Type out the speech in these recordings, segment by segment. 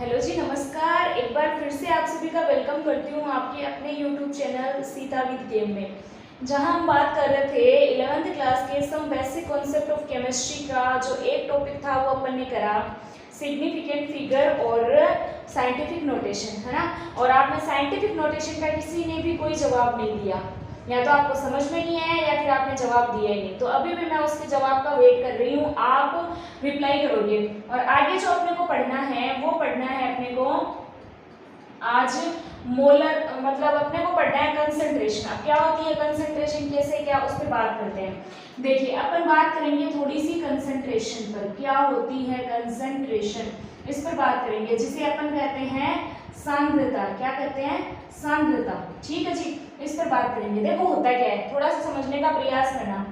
Hello जी, नमस्कार। एक बार फिर से आप सभी का वेलकम करती हूँ आपके अपने YouTube channel Sita with game में, जहाँ हम बात कर रहे थे 11th क्लास के some basic concept of chemistry का। जो एक टॉपिक था वो अपन ने करा सिग्निफिकेंट फिगर और साइंटिफिक नोटेशन, है ना। और आपने साइंटिफिक नोटेशन का किसी ने भी कोई जवाब नहीं दिया, या तो आपको समझ में नहीं आया या फिर आपने जवाब दिया ही नहीं। तो अभी भी मैं उसके जवाब का वेट कर रही हूँ, आप रिप्लाई करोगे। और आगे जो अपने को पढ़ना है वो पढ़ना है अपने को आज मोलर, मतलब अपने को पढ़ना है कंसंट्रेशन। अब क्या होती है कंसंट्रेशन, कैसे क्या, उस पर बात करते हैं। देखिए अपन बात करेंगे थोड़ी सी कंसंट्रेशन पर, क्या होती है कंसंट्रेशन, इस पर बात करेंगे, जिसे अपन कहते हैं सांद्रता। क्या कहते हैं? सांद्रता। ठीक है जी, इस पर बात करेंगे। देखो होता क्या है, थोड़ा सा समझने का प्रयास करना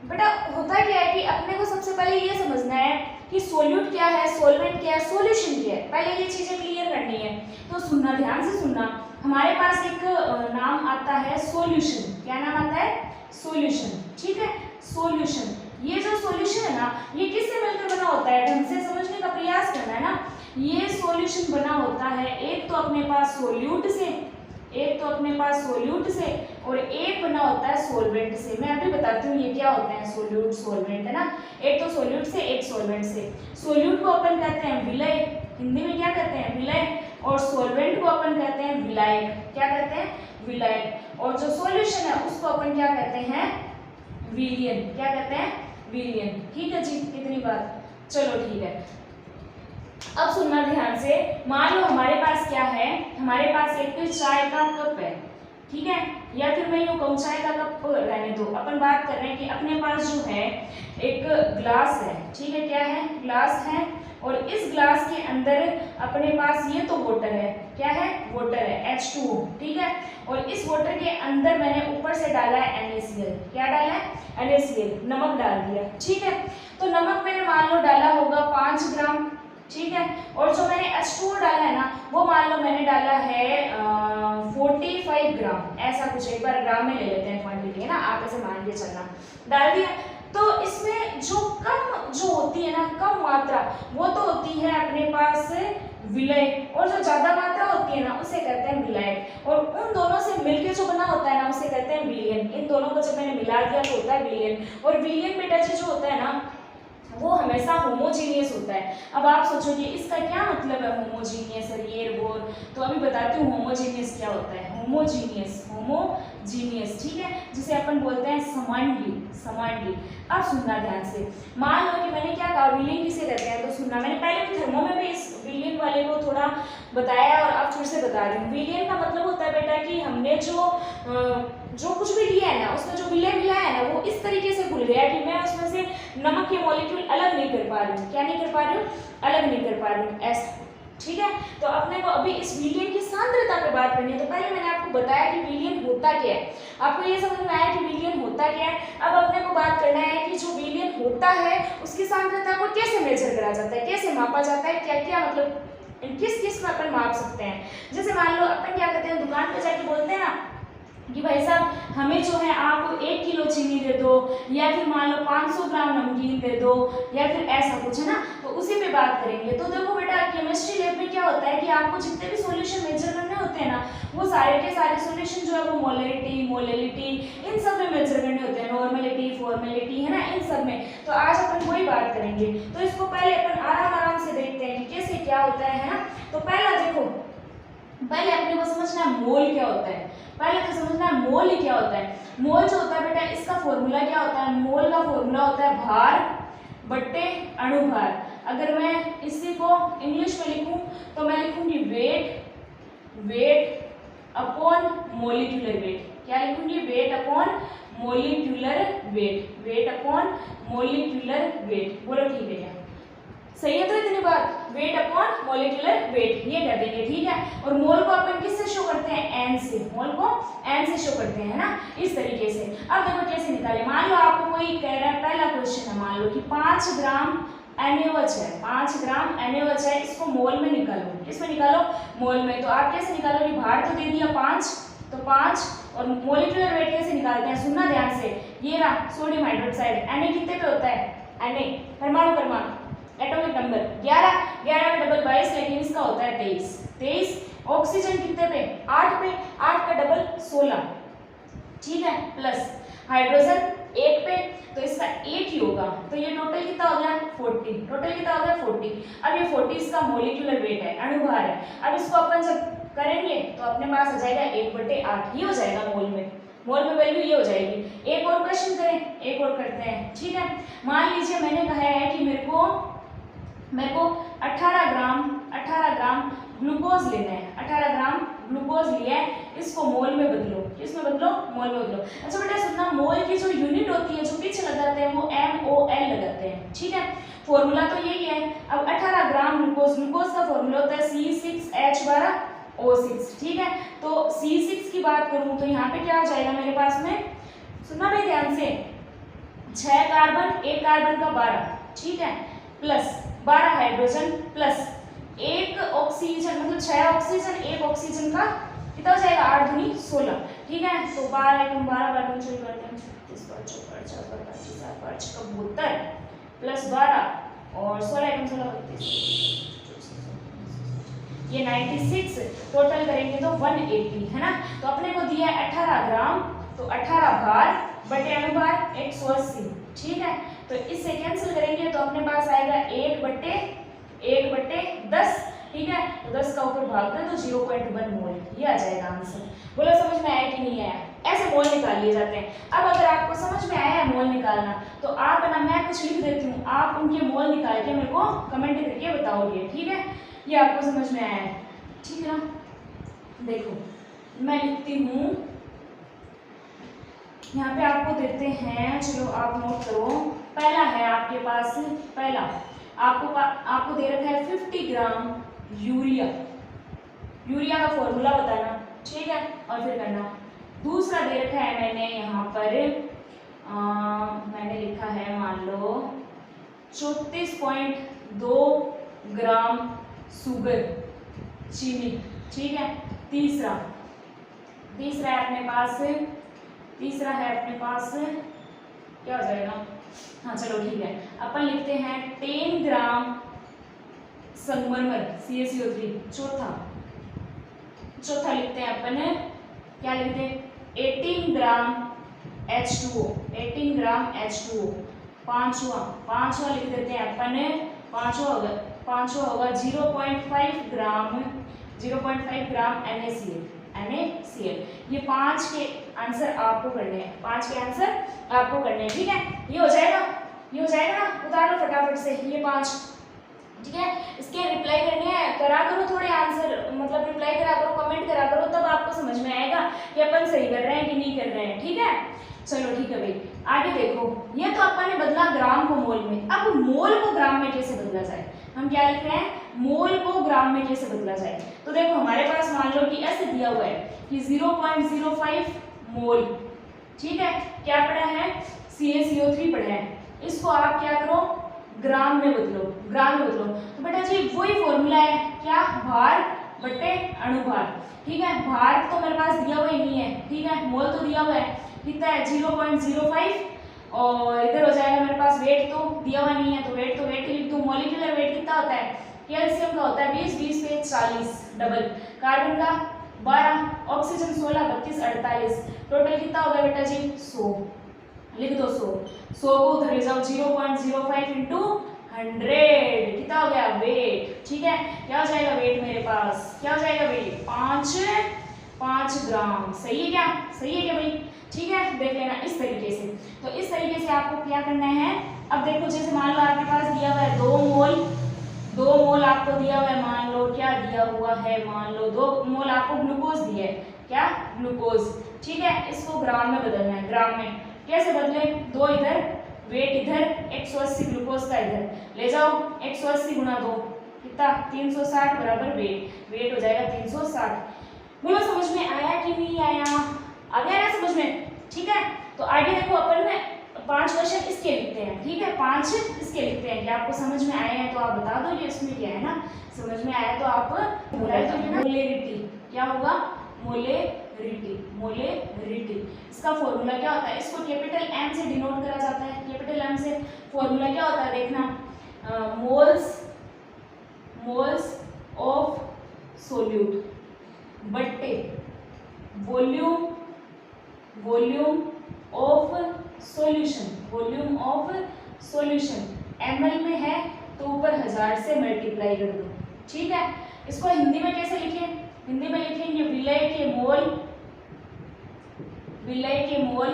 बेटा। होता क्या है कि अपने को सबसे पहले ये समझना है कि सोल्यूट क्या है, सोलवेंट क्या है, सॉल्यूशन क्या है, पहले ये चीजें क्लियर करनी है। तो सुनना, ध्यान से सुनना। हमारे पास एक नाम आता है सॉल्यूशन। क्या नाम आता है? सॉल्यूशन। ठीक है, सॉल्यूशन। ये जो सॉल्यूशन है ना, ये किससे मिलकर बना होता है, ढंग से समझने का प्रयास करना है ना। ये सॉल्यूशन बना होता है एक तो अपने पास सोल्यूट से, एक तो अपने पास सोल्यूट से, और एक बना होता है सॉल्वेंट से। मैं अभी बताती हूँ ये क्या होते हैं सोल्यूट सॉल्वेंट, है ना। एक तो सोल्यूट से, एक सॉल्वेंट से। सोल्यूट को अपन कहते हैं विलय, हिंदी में क्या कहते हैं? विलय। और सॉल्वेंट को अपन कहते हैं विलायक। क्या कहते हैं? विलायक। और जो सॉल्यूशन है उसको अपन क्या कहते हैं? विलियन। क्या कहते हैं? विलियन। ठीक है जी, इतनी बात। चलो ठीक है, अब सुनना ध्यान से। मान लो हमारे पास क्या है, हमारे पास एक चाय का कप है, ठीक है, या फिर मैं यूँ कहूँ चाय का कप रहने दो। अपन बात कर रहे हैं कि अपने पास जो है एक ग्लास है, ठीक है, क्या है? ग्लास है। और इस ग्लास के अंदर अपने पास ये तो वाटर है, क्या है? वाटर है, H2O, ठीक है। और इस वाटर के अंदर मैंने ऊपर से डाला है NaCl। क्या डाला है? NaCl, नमक डाल दिया, ठीक है। तो नमक मैंने मान लो डाला होगा 5 ग्राम, ठीक है। और जो मैंने H2O डाला है ना, वो मान लो मैंने डाला है 45 ग्राम, ऐसा कुछ। एक बार ग्राम में ले लेते हैं क्वांटिटी, है ना, आप ऐसे मान के चलना। डाल दिया। तो इसमें जो कम जो होती है ना, कम मात्रा, वो तो होती है अपने पास विलय, और जो ज्यादा मात्रा होती है ना उसे कहते हैं विलायक। और उन दोनों से मिलके जो बना होता है ना उसे कहते हैं विलियन। इन दोनों को जब मैंने मिला दिया तो होता है विलियन। और विलियन बेटा जो होता है ना वो हमेशा होमोजीनियस होता है। अब आप सोचोगे इसका क्या मतलब है होमोजीनियस और ये बोर, तो अभी बताती हूँ होमोजीनियस क्या होता है। होमोजीनियस, होमोजीनियस, ठीक है, जिसे अपन बोलते हैं समांगी, समांगी। अब सुनना ध्यान से। मान लो कि मैंने क्या कहा, विलियन किसे कहते हैं, तो सुनना। मैंने पहले भी थर्मो में भी इस विलियन वाले को थोड़ा बताया और अब फिर से बता रही हूँ। विलियन का मतलब होता है बेटा कि हमने जो कुछ भी लिया है ना, उसमें जो विलय मिला है ना, वो इस तरीके से घुल गया कि मैं उसमें से नमक के मॉलिक्यूल अलग नहीं कर पा रही हूँ। क्या नहीं कर पा रही हूँ? अलग नहीं कर पा रही हूँ, ऐसा, ठीक है। तो अपने को अभी इस विलियन की सांद्रता पे बात करनी है। तो पहले मैंने आपको बताया कि विलियन होता क्या है, आपको ये समझ में आया कि विलियन होता क्या है। अब अपने को बात करना है कि जो विलियन होता है उसकी सांद्रता को कैसे मेजर करा जाता है, कैसे मापा जाता है, क्या क्या मतलब किस किस में अपन माप सकते हैं। जैसे मान लो अपन क्या करते हैं, दुकान पर जाके बोलते हैं ना कि भाई साहब हमें जो है आप 1 किलो चीनी दे दो, या फिर मान लो 500 ग्राम नमकीन दे दो, या फिर ऐसा कुछ, है ना। तो उसी पे बात करेंगे। तो देखो बेटा केमिस्ट्री लैब में क्या होता है कि आपको जितने भी सॉल्यूशन मेजर करने होते हैं ना, वो सारे के सारे सॉल्यूशन जो है वो मोलरिटी, मोलेलिटी, इन सब में मेजर करने होते हैं, नॉर्मेलिटी, फॉर्मेलिटी, है ना, इन सब में। तो आज अपन वही बात करेंगे। तो इसको पहले अपन आराम आराम से देखते हैं कि कैसे क्या होता है ना। तो पहला देखो, पहले अपने को समझना है मोल क्या होता है। पहले तो समझना है मोल क्या होता है। मोल जो होता है बेटा, इसका फॉर्मूला क्या होता है? मोल का फॉर्मूला होता है भार बट्टे अणुभार। अगर मैं इसी को इंग्लिश में लिखूं तो मैं लिखूंगी weight, weight upon molecular weight. क्या लिखूंगी? Weight upon molecular weight, weight upon molecular weight. बोलो ठीक है क्या? सही है? तो इतनी बात, वेट अपॉन मोलिकुलर वेट ये कर देंगे, ठीक है। और मोल को अपन किससे शो करते हैं? एन से। मोल को एन से शो करते हैं, है ना, इस तरीके से। अब देखो कैसे निकाले। मान लो आपको कोई कह रहा है, पहला क्वेश्चन है, मान लो कि 5 ग्राम NaOH है, 5 ग्राम NaOH है, इसको मोल में निकालो। किसमें निकालो? मोल में। तो आप कैसे निकालोगे? भार तो दे दिया 5, तो 5, और मोलिकुलर वेट कैसे निकालते हैं? सुनना ध्यान से। ये रहा सोडियम हाइड्रोक्साइड, Na कितने पे होता है? Na परमाणु, परमाणु एटॉमिक नंबर 11। 11 का डबल 22, लेकिन इसका होता है 23। ऑक्सीजन कितने पे 8 पे, 8 का डबल 16, ठीक है, प्लस हाइड्रोजन 1 पे, तो इसका 8 ही होगा, तो ये टोटल कितना हो गया 40, टोटल कितना हो गया 40। अब ये 40 इसका मॉलिक्यूलर वेट है, अणुभार है। अब इसको अपन जब करेंगे तो अपने पास आ जाएगा 1/8, ये हो जाएगा मोल में वैल्यू ये हो जाएगी। एक और क्वेश्चन करें, एक और करते हैं, ठीक है। मान लीजिए मैंने कहा है कि मेरे को 18 ग्राम ग्लूकोज लेना है, 18 ग्राम ग्लूकोज लिया है, इसको मोल में बदलो, इसमें बदलो, मोल में बदलो। अच्छा बेटा सुनना, मोल की जो यूनिट होती है, जो पीछे लगाते हैं, वो MOL लगाते हैं, ठीक है। फॉर्मूला तो यही है। अब 18 ग्राम ग्लूकोज का फॉर्मूला होता है C6H12O6, ठीक है। तो C6 की बात करूं तो यहाँ पे क्या हो जाएगा मेरे पास में, सुनना भाई ध्यान से, 6 कार्बन, 1 कार्बन का 12, ठीक है, प्लस 12 हाइड्रोजन, प्लस 1 ऑक्सीजन, मतलब 6 ऑक्सीजन, 1 ऑक्सीजन का कितना हो जाएगा 8 दूनी 16, ठीक है। तो 12 एकम 12 12 चोरी करते हैं 36 5 4 5 4 25 7 5 72 प्लस 12 और 16 एकम 16 32, ये 96, टोटल करेंगे तो 180, है ना। तो अपने को दिया है 18 ग्राम, तो 18 भार बटे अणुभार 180, ठीक है। तो इससे कैंसिल करेंगे तो अपने पास आएगा 1/10, ठीक है। तो 10 का ऊपर भाग दें तो 0.1 मोल, ये आ जाएगा आंसर। बोलो समझ में आया कि नहीं आया? ऐसे मोल निकाल लिए जाते हैं। अब अगर आपको समझ में आया है मोल निकालना, तो आप ना, मैं कुछ लिख देती हूँ, आप उनके मोल निकाल के मेरे को कमेंट करके बताओगे, ठीक है। ये आपको समझ में आया है, ठीक है ना। देखो मैं लिखती हूँ यहाँ पे, आपको देते हैं, चलो आप नोट करो। पहला है आपके पास, पहला आपको दे रखा है 50 ग्राम यूरिया का फॉर्मूला बताना, ठीक है, और फिर करना। दूसरा दे रखा है मैंने यहाँ पर, मैंने लिखा है मान लो 34.2 ग्राम शुगर, चीनी, ठीक है। तीसरा है अपने पास क्या हो जाएगा, हाँ चलो ठीक है, अपन लिखते हैं 10 ग्राम संगमरमर CaCO3। चौथा लिखते हैं अपन, क्या लिखते हैं 18 ग्राम H2O। पांचवा लिख देते हैं अपन, पांचवा होगा 0.5 ग्राम NaCl। ये 5 के आंसर आपको करने हैं, ठीक है। ये हो जाएगा ना, उतार लो फटाफट से ये 5, ठीक है। इसके रिप्लाई करने हैं, करा करो थोड़े आंसर, मतलब रिप्लाई करा करो, कमेंट करा करो, तब आपको समझ में आएगा कि अपन सही कर रहे हैं कि नहीं कर रहे हैं, ठीक है। चलो ठीक है भाई, आगे देखो, ये तो अपन ने बदला ग्राम को मोल में। अब मोल को ग्राम में कैसे बदला जाए, हम क्या लिख रहे हैं, मोल को ग्राम में कैसे बदला जाए। तो देखो हमारे पास मान लो कि ऐसे दिया हुआ है कि 0.05 मोल, ठीक है, क्या पड़ा है CaCO3 पड़ा है, इसको आप क्या करो ग्राम में बदलो। तो बेटा जी वही फॉर्मूला है, क्या, भार बटे अणुभार, ठीक है। भार तो मेरे पास दिया हुआ ही नहीं है, ठीक है, मोल तो दिया हुआ है, कितना है 0.05, और इधर हो जाएगा मेरे पास वेट तो दिया हुआ नहीं है, तो वेट ही लिख दूं। मॉलिक्यूलर वेट कितना होता है, कैल्शियम का होता है 20 पे 40 डबल, कार्बन का 12, ऑक्सीजन 16 32 48, टोटल कितना होगा बेटा जी 100, लिख दो 100 को उधर ले जाओ, 0.05 इंटू 100 कितना हो गया वेट, ठीक है। क्या हो जाएगा वेट मेरे पास, क्या हो जाएगा वेट 5 ग्राम, सही है क्या भाई, ठीक है। देख लेना इस तरीके से। तो इस तरीके से आपको क्या करना है, अब देखो जैसे मान लो आपके पास दिया हुआ है 2 मोल आपको दिया हुआ है, मान लो क्या दिया हुआ है, मान लो 2 मोल आपको ग्लूकोज दिया है, क्या ग्लूकोज, ठीक है। इसको ग्राम में बदलना है, ग्राम में कैसे बदले, 2 इधर, वेट इधर, 180 ग्लूकोज का इधर ले जाओ, 180 गुणा 2 कितना 360 बराबर वेट हो जाएगा 360। बोलो समझ में आया कि नहीं आया, आ गया ना समझ में, ठीक है। तो आगे देखो अपन में 5 क्वेश्चन इसके लिखते हैं, ठीक है, 5 इसके लिखते हैं। क्या आपको समझ में आए हैं तो आप बता दो, ये इसमें क्या है ना, समझ में आया तो आप मोलैरिटी, क्या होगा मोलैरिटी, इसका फॉर्मूला क्या होता है, इसको कैपिटल M से डिनोट करा जाता है, कैपिटल M से फॉर्मूला क्या होता है देखना, मोल्स ऑफ सोल्यूट बट्टे volume of solution, volume of solution ml में है तो ऊपर 1000 से मल्टीप्लाई कर दो। ठीक है, इसको हिंदी में कैसे लिखें? हिंदी में लिखेंगे विलय के मोल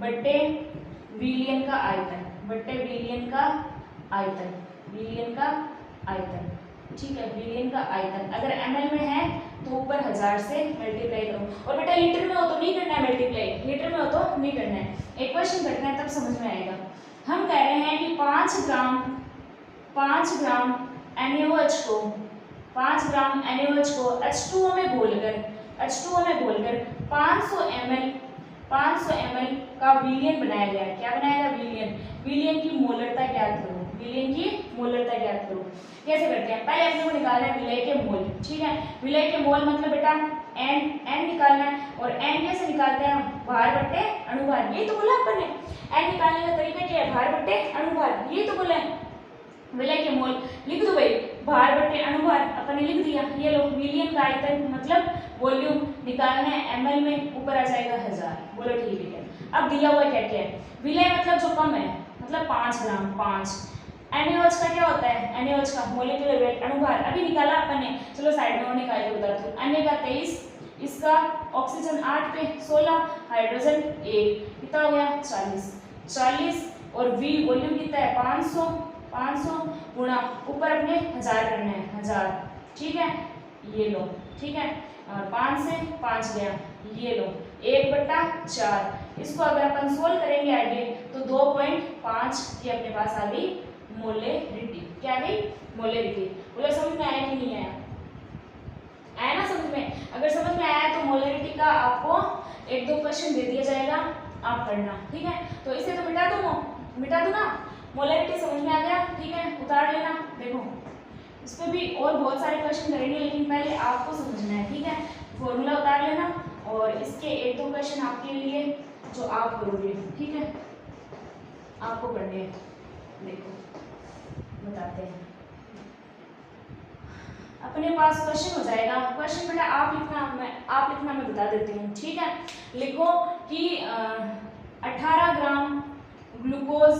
बट्टे विलियन का आयतन, बट्टे विलियन का आयतन, विलियन का आयतन। ठीक है, विलियन का आयतन अगर ml में है तो ऊपर 1000 से मल्टीप्लाई करो। और बेटा लीटर में हो तो नहीं करना है मल्टीप्लाई, लीटर में हो तो नहीं करना है, एक क्वेश्चन करना है तब समझ में आएगा। हम कह रहे हैं कि 5 ग्राम NaOH को 5 ग्राम NaOH को H2O में घोलकर 500 ml का विलियन बनाया गया है। क्या बनाया गया? विलियन। विलियन की मोलरता ज्ञात करो, विलियन की मोलरता ज्ञात करो। कैसे करते हैं? पहले अपने को निकालना है विलय के मोल। ठीक है, विलय के मोल मतलब बेटा n निकालना है। और n कैसे निकालते हैं? भार बट्टे अणुभार, यही तो बोला अपन ने। n निकालने का तरीका क्या है? भार बट्टे अणुभार, यही तो बोला है। विलय के मोल लिख दो भाई, भार बट्टे अणुभार अपन ने लिख दिया। ये लो विलियन का आयतन मतलब वॉल्यूम निकालना है ml में, ऊपर आ जाएगा 1000। बोलो ठीक है। अब दिया हुआ क्या क्या है? विलय मतलब जो कम है, मतलब 5 ग्राम 5। NaOH का क्या होता है? NaOH का मोलिकुलर वेट अणुभार अभी निकाला अपन ने, चलो साइड में और निकाल के बताती हूँ। Na का 23, इसका ऑक्सीजन 8 पे 16, हाइड्रोजन 1, कितना हो गया? 40। और V वॉल्यूम कितना है? 500 गुणा ऊपर अपने 1000 करना है, 1000। ठीक है, ये लो। ठीक है, और 5 से 5 गया, ये लो 1/4। इसको अगर अपन सोल्व करेंगे आगे तो 2.5 ये अपने पास आ गई मोलेरिटी। क्या गई? मोलेरिटी। बोलो समझ में आया कि नहीं आया? आया ना समझ में? अगर समझ में आया तो मोलेरिटी का आपको 1-2 क्वेश्चन दे दिया जाएगा, आप करना। ठीक है, तो इसे तो मिटा दो ना। मोलेरिटी समझ में आ गया? ठीक है, उतार लेना। देखो इस पर भी और बहुत सारे क्वेश्चन करेंगे, लेकिन पहले आपको समझना है। ठीक है, फॉर्मूला उतार लेना और इसके 1-2 क्वेश्चन आपके लिए जो आप करोगे। ठीक है, आपको करने हैं। देखो बताते हैं, अपने पास क्वेश्चन हो जाएगा। क्वेश्चन बेटा आप लिखना मैं बता देती हूँ। ठीक है, लिखो कि 18 ग्राम ग्लूकोज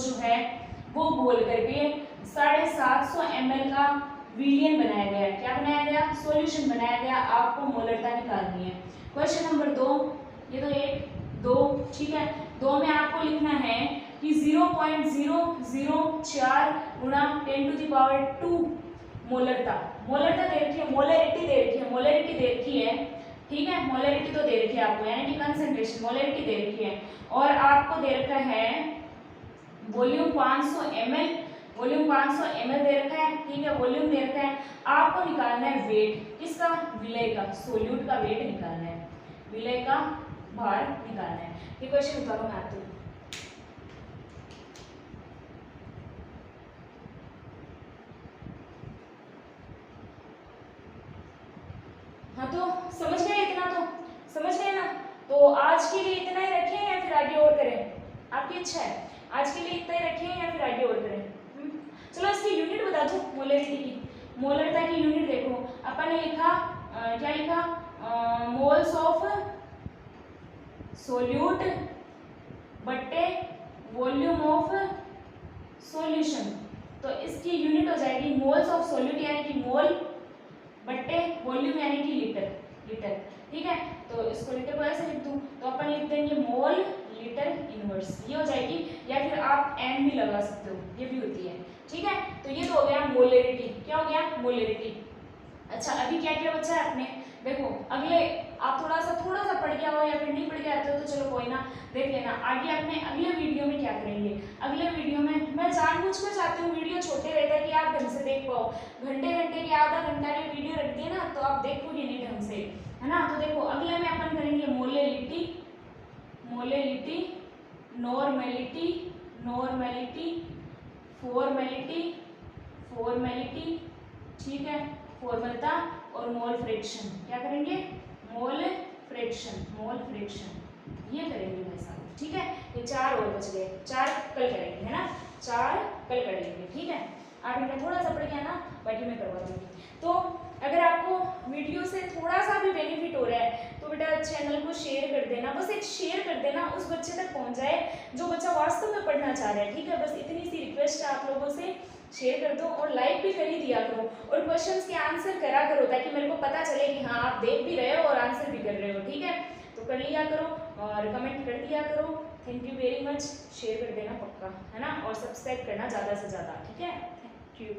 जो है वो घोल करके 750 ml का विलियन बनाया गया। क्या बनाया गया? सॉल्यूशन बनाया गया। आपको मोलरता निकालनी है। क्वेश्चन नंबर 2, ये तो 1 2। ठीक है, 2 में आपको लिखना है कि 0.004 गुणा 10⁻²। मोलरता दे रखी है, मोलरिटी दे रखी है। ठीक है, मोलरिटी तो दे रखी है आपको, यानी कि कंसंट्रेशन, मोलरिटी दे रखी है। और आपको दे रखा है वॉल्यूम 500 ml दे रखा है। ठीक है, वॉल्यूम दे रखा है। आपको निकालना है वेट, किसका? विलय का, सोल्यूट का वेट निकालना है, विलय का भार निकालना है। ये क्वेश्चन उतारो मैं आती हूँ। हाँ तो समझ गए? इतना तो समझ गए ना? तो आज के लिए इतना ही रखें या फिर आगे और करें? आपकी इच्छा है, आज के लिए इतना ही रखें या फिर आगे और करें? चलो इसकी यूनिट बता दो मोलरिटी की। मोलरता की यूनिट देखो, अपन ने लिखा क्या लिखा? मोल्स ऑफ सोल्यूट बट्टे वॉल्यूम ऑफ सॉल्यूशन। तो इसकी यूनिट हो जाएगी मोल्स ऑफ सोल्यूट यानी कि मोल बट्टे वॉल्यूम यानी कि लीटर। ठीक है, तो इसको लीटर को ऐसे लिख दूं तो अपन लिख देंगे मोल लीटर इनवर्स, ये हो जाएगी। या फिर आप एन भी लगा सकते हो, ये भी होती है। ठीक है, तो ये तो हो गया मोलेरिटी। क्या हो गया? मोलेरिटी। अच्छा, अभी क्या क्या बचा है अपने? देखो अगले आप थोड़ा सा पढ़ गया हो या फिर नहीं पढ़ के आते हो तो चलो कोई ना, देख लेना। आगे अपने अगले वीडियो में क्या करेंगे? अगले वीडियो में मैं जानबूझकर चाहती हूँ वीडियो छोटे रहता है कि आप ढंग से देख पाओ। घंटे की आधा घंटा की वीडियो रख दिए ना तो आप देखोगे नहीं ढंग से, है ना? तो देखो अगले में अपन करेंगे मोलेलिटी, नॉर्मेलिटी, फॉर्मेलिटी, ठीक है, फॉर्मलता और मोल फ्रैक्शन। क्या करेंगे? मोल फ्रैक्शन ये करेंगे भाई साहब। ठीक है, ये 4 और बच गए, 4 कल करेंगे, है ना? 4 कल कर लेंगे। ठीक है, 8 घंटा थोड़ा सा पढ़ के आना, बाकी मैं करवा दूँगी। तो अगर आपको वीडियो से थोड़ा सा भी बेनिफिट हो रहा है तो बेटा चैनल को शेयर कर देना, बस एक शेयर कर देना, उस बच्चे तक पहुंच जाए जो बच्चा वास्तव में पढ़ना चाह रहा है, ठीक है। बस इतनी सी रिक्वेस्ट है आप लोगों से, शेयर कर दो और लाइक भी कर ही दिया करो और क्वेश्चंस के आंसर करा करो ताकि मेरे को पता चले कि हाँ आप देख भी रहे हो और आंसर भी कर रहे हो, ठीक है। तो कर लिया करो और कमेंट कर दिया करो। Thank you very much. Share कर देना पक्का, है ना, और सब्सक्राइब करना ज़्यादा से ज़्यादा, ठीक है। Thank you.